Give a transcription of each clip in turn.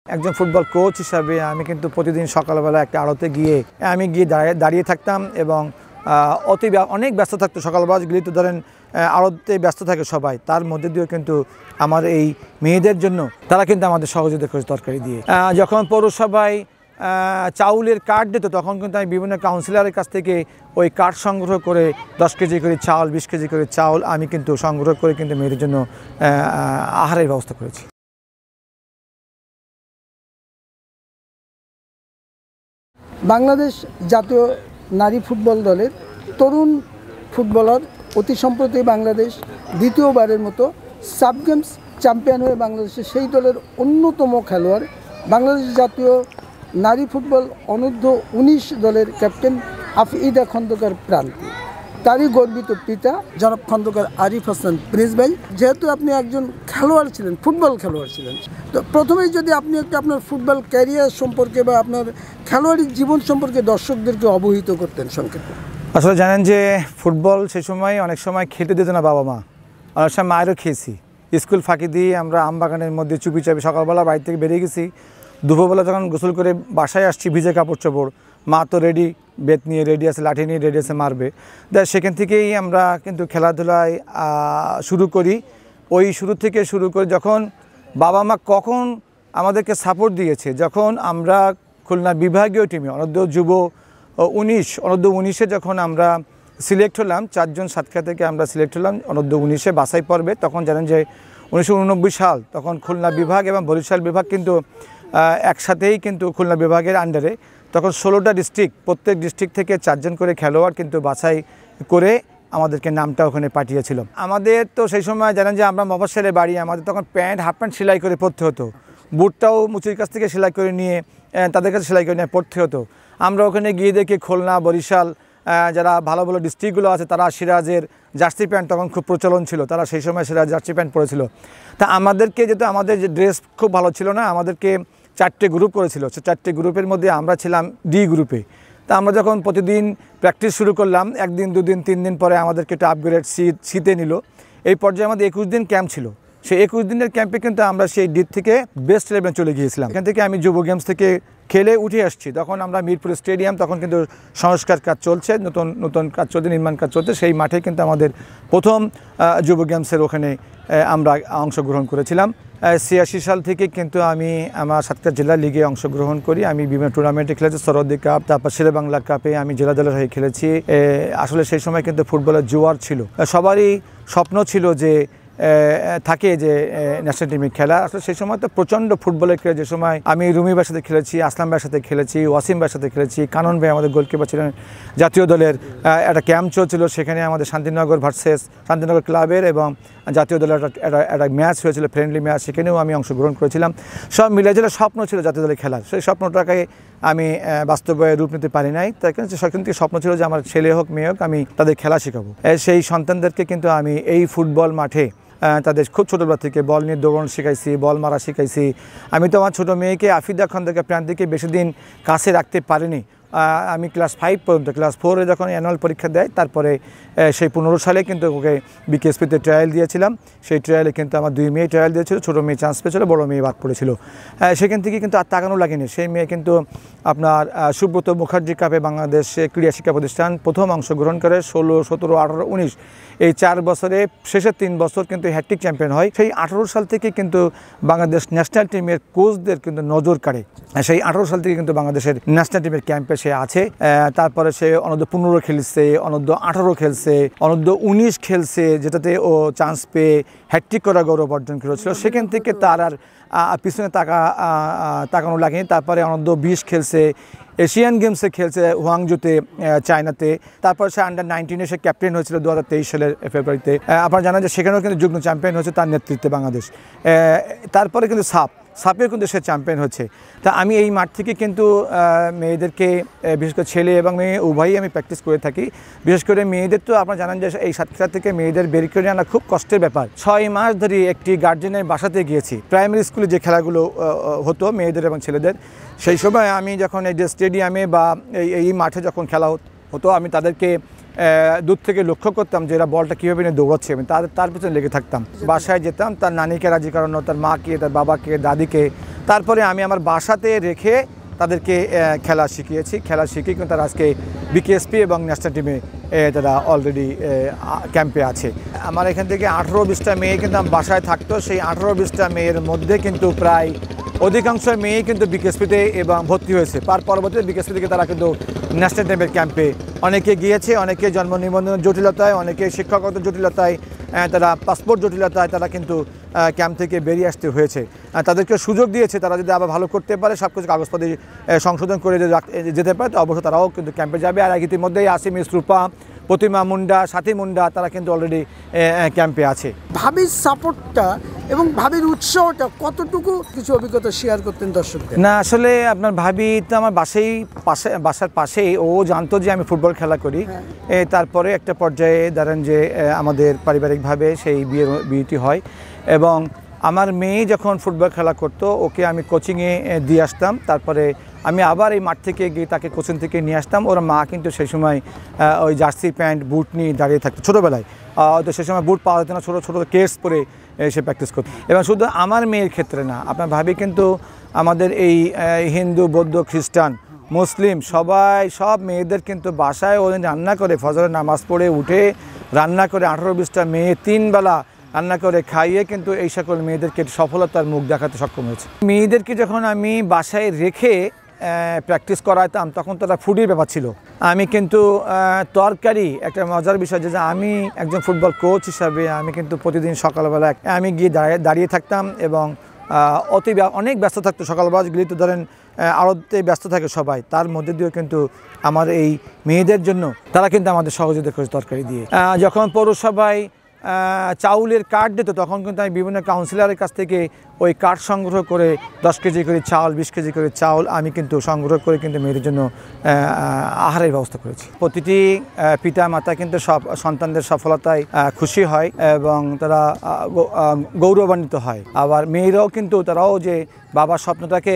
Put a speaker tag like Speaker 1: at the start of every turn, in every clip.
Speaker 1: একজন football coach হিসাবে আমি কিন্তু প্রতিদিন সকালবেলা একটা আড়তে গিয়ে দাঁড়িয়ে থাকতাম এবং অনেক ব্যস্ত থাকতো। সকালবেলা গেলে তো ধরেন আড়তে ব্যস্ত থাকে সবাই, তার মধ্যে দিয়েও কিন্তু আমার এই মেয়েদের জন্য তারা কিন্তু আমাদের সহযোগিতা করেছে তরকারি দিয়ে। যখন পৌরসভায় চাউলের কার্ড দিত তখন কিন্তু আমি বিভিন্ন কাউন্সিলরের কাছ থেকে ওই কার্ড সংগ্রহ করে 10 কেজি করে চাউল 20 কেজি করে চাউল আমি কিন্তু সংগ্রহ করে কিন্তু মেয়েদের জন্য আহারের ব্যবস্থা করেছি।
Speaker 2: বাংলাদেশ জাতীয় নারী ফুটবল দলের তরুণ ফুটবলার অতি সম্প্রতি বাংলাদেশ দ্বিতীয়বারের মতো সাব গেমস চ্যাম্পিয়ন হয়ে বাংলাদেশের সেই দলের অন্যতম খেলোয়াড় বাংলাদেশ জাতীয় নারী ফুটবল অনূর্ধ্ব 19 দলের ক্যাপ্টেন আফিদা খন্দকার প্রান্তি। তারই গর্বিত পিতা জনাব খন্দকার আরিফ হাসান প্রিন্স ভাই। যেহেতু আপনি একজন খেলোয়াড় ছিলেন, ফুটবল খেলোয়াড় ছিলেন, তো প্রথমেই যদি আপনি একটু আপনার ফুটবল ক্যারিয়ার সম্পর্কে বা আপনার খেলোয়াড়ি জীবন সম্পর্কে দর্শকদেরকে অবহিত করতেন সংক্ষেপে।
Speaker 1: আসলে জানেন যে ফুটবল সে সময় অনেক সময় খেলতে দিত না বাবা মা, অনেক সময় মায়েরও খেয়েছি। স্কুল ফাঁকি দিয়ে আমরা আমবাগানের মধ্যে চুপি চাপি সকালবেলা বাড়ি থেকে বেরিয়ে গেছি, দুপুরবেলা যখন গোসল করে বাসায় আসছি ভিজে কাপড় চোপড়, মা তো রেডি, বেত নিয়ে রেডি আছে, লাঠি নিয়ে রেডি আছে মারবে। সেখান থেকেই আমরা কিন্তু খেলাধুলায় শুরু করি। ওই শুরু করে যখন বাবা মা কখন আমাদেরকে সাপোর্ট দিয়েছে, যখন আমরা খুলনা বিভাগীয় টিমে অনূর্ধ্ব 19 যখন আমরা সিলেক্ট হলাম, 4 জন সাতক্ষীরা থেকে আমরা সিলেক্ট হলাম অনূর্ধ্ব 19 বাছাই পর্বে। তখন জানেন যে 1989 সাল, তখন খুলনা বিভাগ এবং বরিশাল বিভাগ কিন্তু একসাথেই কিন্তু খুলনা বিভাগের আন্ডারে, তখন 16টা ডিস্ট্রিক্ট, প্রত্যেক ডিস্ট্রিক্ট থেকে 4 জন করে খেলোয়াড় কিন্তু বাছাই করে আমাদেরকে নামটা ওখানে পাঠিয়েছিল। আমাদের তো সেই সময় জানেন যে আমরা মফস্বলের বাড়ি, আমাদের তখন প্যান্ট হাফ প্যান্ট সেলাই করে পরতে হতো, বুটটাও মুচির কাছ থেকে সেলাই করে নিয়ে তাদের কাছে সেলাই করে নিয়ে পড়তে হতো। আমরা ওখানে গিয়ে দেখি খুলনা বরিশাল যারা ভালো ভালো ডিস্ট্রিক্টগুলো আছে তারা সিরাজের জার্সি প্যান্ট তখন খুব প্রচলন ছিল, তারা সেই সময় সিরাজ জার্সি প্যান্ট পরেছিল। তা আমাদেরকে যেহেতু আমাদের যে ড্রেস খুব ভালো ছিল না, আমাদেরকে 4টে গ্রুপ করেছিল। সে 4টে গ্রুপের মধ্যে আমরা ছিলাম ডি গ্রুপে। তা আমরা যখন প্রতিদিন প্র্যাকটিস শুরু করলাম, 1 দিন 2 দিন 3 দিন পরে আমাদেরকে একটু আপগ্রেড শীতে নিল। এই পর্যায়ে আমাদের 21 দিন ক্যাম্প ছিল। সেই 21 দিনের ক্যাম্পে কিন্তু আমরা সেই ডি থেকে বেস্ট 11 চলে গিয়েছিলাম। এখান থেকে আমি যুব গেমস থেকে খেলে উঠে আসছি। তখন আমরা মিরপুর স্টেডিয়াম, তখন কিন্তু সংস্কার কাজ চলছে, নতুন কাজ চলছে, নির্মাণ কাজ চলছে। সেই মাঠে কিন্তু আমাদের প্রথম যুব গেমসের ওখানে আমরা অংশগ্রহণ করেছিলাম। 86 সাল থেকে কিন্তু আমি আমার সাতক্ষীরা জেলা লিগে অংশগ্রহণ করি। আমি বিভিন্ন টুর্নামেন্টে খেলেছি, সরোদ্দি কাপ, তারপর শেরে বাংলা কাপে আমি জেলা দলের হয়ে খেলেছি। আসলে সেই সময় কিন্তু ফুটবলের জোয়ার ছিল, সবারই স্বপ্ন ছিল যে থাকে যে ন্যাশনাল টিমে খেলা। আসলে সেই সময় তো প্রচণ্ড ফুটবলের খেলা। যে সময় আমি রুমি ভাইয়ের সাথে খেলেছি, আসলাম ভাইয়ের সাথে খেলেছি, ওয়াসিম ভাইয়ের সাথে খেলেছি, কানন ভাই আমাদের গোলকিপার ছিলেন। জাতীয় দলের একটা ক্যাম্প চলছিল, সেখানে আমাদের শান্তিনগর ভার্সেস শান্তিনগর ক্লাবের এবং জাতীয় দলের একটা ম্যাচ হয়েছিল, ফ্রেন্ডলি ম্যাচ, সেখানেও আমি অংশগ্রহণ করেছিলাম। সব মিলে ছিল স্বপ্ন ছিল জাতীয় দলে খেলার। সেই স্বপ্নটাকে আমি বাস্তবে রূপ নিতে পারি নাই। তাই কারণ সেখান থেকে স্বপ্ন ছিল যে আমার ছেলে হোক মেয়ে হোক আমি তাদের খেলা শেখাবো। সেই সন্তানদেরকে কিন্তু আমি এই ফুটবল মাঠে তাদের খুব ছোটোবেলা থেকে বল নিয়ে দৌড়ানো শিখাইছি, বল মারা শিখাইছি। আমি তো আমার ছোটো মেয়েকে আফিদা খন্দকার প্রান্তিকে বেশি দিন কাছে রাখতে পারিনি। আমি ক্লাস 5 পর্যন্ত, ক্লাস 4-এ যখন অ্যানুয়াল পরীক্ষা দেয়, তারপরে সেই 15 সালে কিন্তু ওকে বিকেএসপিতে ট্রায়াল দিয়েছিলাম। সেই ট্রায়ালে কিন্তু আমার 2 মেয়ে ট্রায়াল দিয়েছিল, ছোটো মেয়ে চান্স পেয়েছিল, বড়ো মেয়ে বাদ পড়েছিল। সেখান থেকে কিন্তু আর তাকানো লাগেনি। সেই মেয়ে কিন্তু আপনার সুব্রত মুখার্জি কাপে বাংলাদেশ ক্রীড়া শিক্ষা প্রতিষ্ঠান প্রথম অংশগ্রহণ করে 16, 17, 18, 19 এই 4 বছরে শেষের 3 বছর কিন্তু হ্যাট্রিক চ্যাম্পিয়ন হয়। সেই 18 সাল থেকে কিন্তু বাংলাদেশ ন্যাশনাল টিমের কোচদের কিন্তু নজর কাড়ে। সেই 18 সাল থেকে কিন্তু বাংলাদেশের ন্যাশনাল টিমের ক্যাম্পে সে আছে। তারপরে সে অনূর্ধ্ব 15 খেলছে, অনূর্ধ্ব 18 খেলছে, অনূর্ধ্ব 19 খেলছে, যেটাতে ও চান্স পেয়ে হ্যাট্রিক করার গৌরব অর্জন করেছিল। সেখান থেকে তার আর পিছনে তাকানো লাগেনি। তারপরে অনূর্ধ্ব 20 খেলছে, এশিয়ান গেমসে খেলছে হুয়াংজুতে, চায়নাতে। তারপর সে আন্ডার-19 সে ক্যাপ্টেন হয়েছিল 2023 সালের ফেব্রুয়ারিতে। আপনারা জানেন যে সেখানেও কিন্তু যুগ্ম চ্যাম্পিয়ন হয়েছে তার নেতৃত্বে বাংলাদেশ। তারপরে কিন্তু সাপেও কিন্তু সে চ্যাম্পিয়ন হচ্ছে। তা আমি এই মাঠ থেকে কিন্তু মেয়েদেরকে, বিশেষ করে ছেলে এবং মেয়ে উভয়ই আমি প্র্যাকটিস করে থাকি। বিশেষ করে মেয়েদের তো আপনারা জানেন যে এই সাতক্ষীরা থেকে মেয়েদের বের করে আনা খুব কষ্টের ব্যাপার। 6 মাস ধরে একটি গার্জেনের বাসাতে গিয়েছি। প্রাইমারি স্কুলে যে খেলাগুলো হতো মেয়েদের এবং ছেলেদের, সেই সময় আমি যখন এই যে স্টেডিয়ামে বা এই মাঠে যখন খেলা হতো, আমি তাদেরকে দূর থেকে লক্ষ্য করতাম যে এরা বলটা কীভাবে নিয়ে দৌড়াচ্ছে। আমি তার পিছনে লেগে থাকতাম। বাসায় যেতাম, তার নানিকে রাজি করানো, তার মাকে, তার বাবাকে, দাদিকে, তারপরে আমি আমার বাসাতে রেখে তাদেরকে খেলা শিখিয়েছি। খেলা শিখিয়ে কিন্তু তারা আজকে বিকেএসপি এবং ন্যাশনাল টিমে তারা অলরেডি ক্যাম্পে আছে। আমার এখান থেকে 18-20টা মেয়ে কিন্তু বাসায় থাকতো। সেই 18-20টা মেয়ের মধ্যে কিন্তু প্রায় অধিকাংশ মেয়েই কিন্তু বিকেএসপিতে এবং ভর্তি হয়েছে। পরবর্তীতে বিকেএসপি থেকে তারা কিন্তু ন্যাশনাল টিমের ক্যাম্পে অনেকে গিয়েছে, অনেকে জন্ম নিবন্ধনের জটিলতায়, অনেকে শিক্ষাগত জটিলতায়, তারা পাসপোর্ট জটিলতায় তারা কিন্তু ক্যাম্প থেকে বেরিয়ে আসতে হয়েছে। তাদেরকে সুযোগ দিয়েছে, তারা যদি আবার ভালো করতে পারে, সব কিছু কাগজপত্র সংশোধন করে যদি যেতে পারে, তো অবশ্যই তারাও কিন্তু ক্যাম্পে যাবে। আর ইতিমধ্যেই আসিমিস, রূপা, প্রতিমা মুন্ডা, সাথী মুন্ডা তারা কিন্তু অলরেডি ক্যাম্পে আছে।
Speaker 2: ভাবির সাপোর্টটা এবং ভাবির উৎসাহটা কতটুকু, কিছু অভিজ্ঞতা শেয়ার করতেন দর্শকদের?
Speaker 1: না, আসলে আপনার ভাবি তো আমার বাসার পাশেই, ও জানতো যে আমি ফুটবল খেলা করি। তারপরে একটা পর্যায়ে ধরেন যে আমাদের পারিবারিকভাবে সেই বিয়েটি হয় এবং আমার মেয়ে যখন ফুটবল খেলা করতো ওকে আমি কোচিংয়ে দিয়ে আসতাম। তারপরে আমি আবার এই মাঠ থেকে গিয়ে তাকে কোচিং থেকে নিয়ে আসতাম। ওর মা কিন্তু সেই সময় ওই জার্সি প্যান্ট বুট নিয়ে দাঁড়িয়ে থাকতো ছোটোবেলায়। হয়তো সেই সময় বুট পাওয়া যেত না, ছোটো ছোটো কেটস পরে সে প্র্যাকটিস করতো। এবং শুধু আমার মেয়ের ক্ষেত্রে না, আপনার ভাবি কিন্তু আমাদের এই হিন্দু, বৌদ্ধ, খ্রিস্টান, মুসলিম সব মেয়েদের কিন্তু বাসায় ও রান্না করে, ফজরের নামাজ পড়ে উঠে রান্না করে 18-20টা মেয়ে 3 বেলা রান্না করে খাইয়ে কিন্তু এই সকল মেয়েদেরকে সফলতার মুখ দেখাতে সক্ষম হয়েছে। মেয়েদেরকে যখন আমি বাসায় রেখে প্র্যাকটিস করাতাম তখন তারা ফুডির ব্যাপার ছিল। আমি কিন্তু তরকারি, একটা মজার বিষয় যে আমি একজন ফুটবল কোচ হিসাবে আমি কিন্তু প্রতিদিন সকালবেলা আমি গিয়ে দাঁড়িয়ে থাকতাম এবং অনেক ব্যস্ত থাকতো। সকালবেলা গেলে তো ধরেন আড়তে ব্যস্ত থাকে সবাই, তার মধ্যে দিয়েও কিন্তু আমার এই মেয়েদের জন্য তারা কিন্তু আমাদের সহযোগিতা করেছে তরকারি দিয়ে। যখন পৌরসভায় চাউলের কার্ড দিত তখন কিন্তু আমি বিভিন্ন কাউন্সিলরের কাছ থেকে ওই কার্ড সংগ্রহ করে 10 কেজি করে চাউল, 20 কেজি করে চাউল আমি কিন্তু সংগ্রহ করে কিন্তু মেয়েদের জন্য আহারের ব্যবস্থা করেছি। প্রতিটি পিতা মাতা কিন্তু সব সন্তানদের সফলতায় খুশি হয় এবং তারা গৌরবান্বিত হয়। আবার মেয়েরাও কিন্তু তারাও যে বাবার স্বপ্নটাকে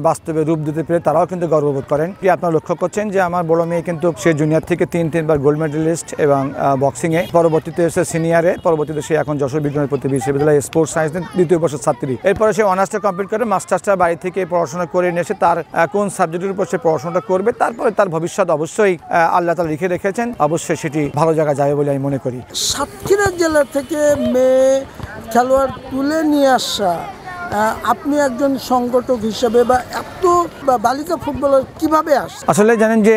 Speaker 1: বাস্তবে রূপ দিতে পেরে তারাও কিন্তু গর্ববোধ করেন। কি আপনারা লক্ষ্য করছেন যে আমার বড় মেয়ে কিন্তু সে জুনিয়র থেকে 3বার গোল্ড মেডেলিস্ট এবং বক্সিংয়ে, পরবর্তীতে এসে সিনিয়রে, পরবর্তীতে সে এখন যশোর বিজ্ঞান প্রতি বিশ্ববিদ্যালয়ে স্পোর্টস সায়েন্স 2য় বর্ষের ছাত্রী। এরপরে সে অনার্সটা কমপ্লিট করে মাস্টার্সটা বাড়ি থেকে পড়াশোনা করে নিয়ে এসে তার কোন সাবজেক্টের উপর সে পড়াশোনাটা করবে, তারপরে তার ভবিষ্যৎ অবশ্যই আল্লাহ তাআলা লিখে রেখেছেন, অবশ্যই সেটি ভালো জায়গায় যাবে বলে আমি মনে করি।
Speaker 2: সাতক্ষীরা জেলা থেকে মেয়ে খেলোয়াড় তুলে নিয়ে আসা, আপনি একজন সংগঠক হিসেবে বা এত বালিকা ফুটবলার কিভাবে আসে? আসলে
Speaker 1: জানেন যে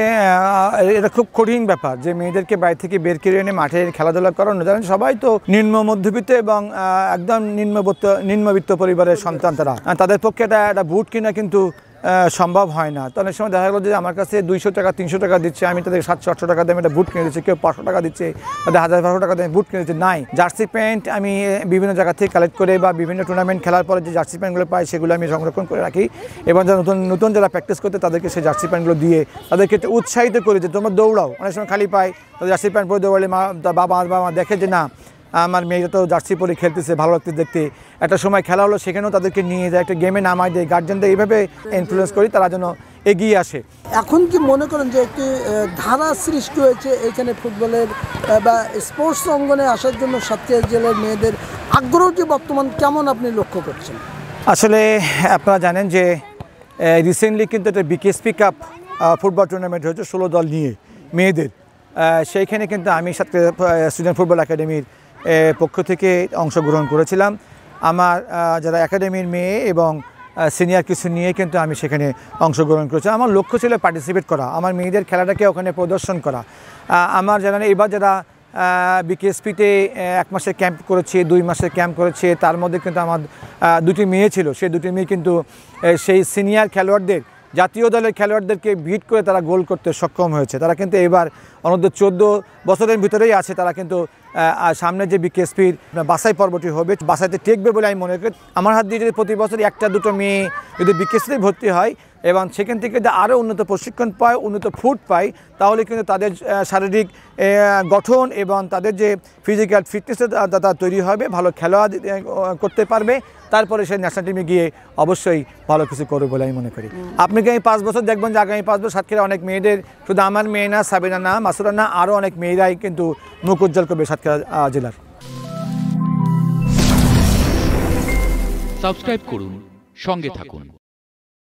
Speaker 1: এটা খুব কঠিন ব্যাপার যে মেয়েদেরকে বাইরে থেকে বের করে এনে মাঠে খেলাধুলা করানো। জানেন সবাই তো নিম্ন মধ্যবিত্ত এবং একদম নিম্নবিত্ত পরিবারের সন্তান, তাদের পক্ষে এটা বুট কিনা কিন্তু সম্ভব হয় না। তো অনেক সময় দেখা গেলো যে আমার কাছে 200 টাকা 300 টাকা দিচ্ছে, আমি তাদের 700-800 টাকা দিয়ে একটা বুট কিনে দিচ্ছি, কেউ 500 টাকা দিচ্ছে, তাদের 1000-1200 টাকা দিয়ে বুট কিনে দিচ্ছে। নাই, জার্সি প্যান্ট আমি বিভিন্ন জায়গা থেকে কালেক্ট করে বা বিভিন্ন টুর্নামেন্ট খেলার পরে যে জার্সি প্যান্টগুলো পাই সেগুলো আমি সংরক্ষণ করে রাখি এবং যারা নতুন যারা প্র্যাকটিস করতে তাদেরকে সেই জার্সি প্যান্টগুলো দিয়ে তাদেরকে উৎসাহিত করে যে তোমরা দৌড়াও। অনেক সময় খালি পাই, তাদের জার্সি প্যান্ট পরে দৌড়ালে বাবা দেখে যে না আমার মেয়েটা তো জার্সি পরে খেলতেছে, ভালো লাগতে দেখতে। একটা সময় খেলা হলো, সেখানেও তাদেরকে নিয়ে যায়, একটা গেমে নামায় দেয়, গার্জেনদের এইভাবে ইনফ্লুয়েন্স করি তারা যেন এগিয়ে আসে।
Speaker 2: এখন কি মনে করেন যে একটি ধারা সৃষ্টি হয়েছে এখানে ফুটবলের বা স্পোর্টস অঙ্গনে আসার জন্য সাতক্ষীরা জেলার মেয়েদের আগ্রহটি বর্তমান কেমন আপনি লক্ষ্য করছেন?
Speaker 1: আসলে আপনারা জানেন যে রিসেন্টলি কিন্তু একটা বিকেএসপি কাপ ফুটবল টুর্নামেন্ট হয়েছে 16 দল নিয়ে মেয়েদের। সেইখানে কিন্তু আমি সাতক্ষীরা স্টুডেন্ট ফুটবল একাডেমির পক্ষ থেকে অংশগ্রহণ করেছিলাম। আমার যারা একাডেমির মেয়ে এবং সিনিয়র কিছু নিয়ে কিন্তু আমি সেখানে অংশগ্রহণ করেছি। আমার লক্ষ্য ছিল পার্টিসিপেট করা, আমার মেয়েদের খেলাটাকে ওখানে প্রদর্শন করা। আমার এবার যারা বিকেএসপিতে 1 মাসের ক্যাম্প করেছে, 2 মাসের ক্যাম্প করেছে, তার মধ্যে কিন্তু আমার 2টি মেয়ে ছিল। সেই 2টি মেয়ে কিন্তু সেই সিনিয়র খেলোয়াড়দের, জাতীয় দলের খেলোয়াড়দেরকে বিট করে তারা গোল করতে সক্ষম হয়েছে। তারা কিন্তু এবার অনূর্ধ্ব 14 বছরের ভিতরেই আছে। তারা কিন্তু সামনে যে বিকেএসপির বাছাই পর্বটি হবে, বাছাইতে টেকবে বলে আমি মনে করি। আমার হাত দিয়ে যদি প্রতি বছর 1-2 মেয়ে যদি বিকেএসপিতে ভর্তি হয় এবং সেখান থেকে যদি আরও উন্নত প্রশিক্ষণ পায়, উন্নত ফুড পায়, তাহলে কিন্তু তাদের শারীরিক গঠন এবং তাদের যে ফিজিক্যাল ফিটনেসের তারা তৈরি হবে, ভালো খেলা করতে পারবে। তারপরে সেই ন্যাশনাল টিমে গিয়ে অবশ্যই ভালো কিছু করবে বলে আমি মনে করি। আপনি কি 5 বছর দেখবেন যে আগামী 5 বছর সাতক্ষীরা অনেক মেয়েদের, শুধু আমার মেয়ে না, সাবিনা না, মাসুরা না, আরও অনেক মেয়েরাই কিন্তু মুখ উজ্জ্বল করবে সাতক্ষীরা জেলার।
Speaker 3: সাবস্ক্রাইব করুন, সঙ্গে থাকুন।